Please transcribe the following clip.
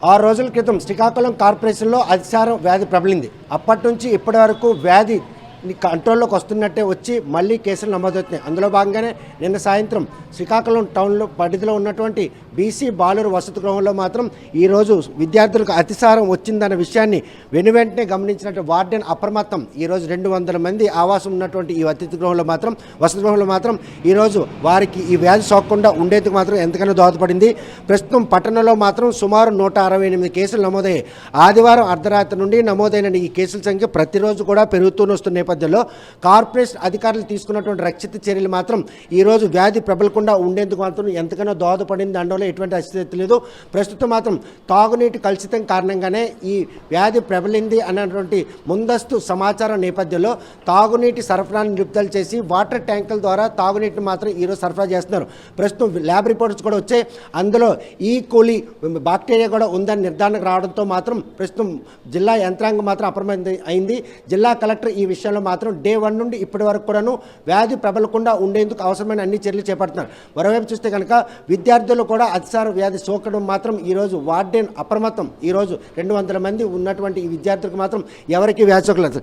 6 రోజుల క్రితం శ్రీకాకుళం కార్పొరేషన్లో అతిసారం వ్యాధి ప్రబలింది. అప్పటి నుంచి ఇప్పటి వరకు వ్యాధి కంట్రోల్లోకి వస్తున్నట్టే వచ్చి మళ్ళీ కేసులు నమోదవుతున్నాయి. అందులో భాగంగానే నిన్న సాయంత్రం శ్రీకాకుళం టౌన్లో పరిధిలో ఉన్నటువంటి బీసీ బాలురు వసతి గృహంలో మాత్రం ఈరోజు విద్యార్థులకు అతిసారం వచ్చిందన్న విషయాన్ని వెనువెంటనే గమనించినట్టు వార్డెన్ అప్రమత్తం. ఈరోజు 200 మంది ఆవాసం ఉన్నటువంటి ఈ వసతి గృహంలో మాత్రం ఈరోజు వారికి ఈ వ్యాధి సోకకుండా ఉండేందుకు మాత్రం ఎంతగానో దోహదపడింది. ప్రస్తుతం పట్టణంలో మాత్రం సుమారు 168 కేసులు నమోదయ్యాయి. ఆదివారం అర్ధరాత్రి నుండి నమోదైన ఈ కేసుల సంఖ్య ప్రతిరోజు కూడా పెరుగుతూనే వస్తున్న నేపథ్యంలో కార్పొరేషన్ అధికారులు తీసుకున్నటువంటి రక్షిత చర్యలు మాత్రం ఈరోజు వ్యాధి ప్రబలకుండా ఉండేందుకు మాత్రం ఎంతగానో దోహదపడింది. అందులో ఎటువంటి అస్థితి లేదు. ప్రస్తుతం మాత్రం తాగునీటి కలుషితం కారణంగానే ఈ వ్యాధి ప్రబలింది అన్నటువంటి ముందస్తు సమాచారం నేపథ్యంలో తాగునీటి సరఫరాను నిలుపుదల చేసి వాటర్ ట్యాంకుల ద్వారా తాగునీటిని మాత్రం ఈరోజు సరఫరా చేస్తున్నారు. ప్రస్తుతం ల్యాబ్ రిపోర్ట్స్ కూడా వచ్చాయి. అందులో ఈ కోలి బాక్టీరియా కూడా ఉందని నిర్ధారణకు రావడంతో మాత్రం ప్రస్తుతం జిల్లా యంత్రాంగం మాత్రం అప్రమత్తం అయింది. జిల్లా కలెక్టర్ ఈ విషయంలో మాత్రం డే 1 నుండి ఇప్పటి వరకు కూడాను వ్యాధి ప్రబలకుండా ఉండేందుకు అవసరమైన అన్ని చర్యలు చేపడుతున్నారు. మరోవైపు చూస్తే కనుక విద్యార్థులు కూడా అతిసార వ్యాధి సోకడం మాత్రం ఈరోజు వార్డెన్ అప్రమత్తం. ఈరోజు 200 మంది ఉన్నటువంటి ఈ విద్యార్థులకు మాత్రం ఎవరికి వ్యాధి సోకలేదు.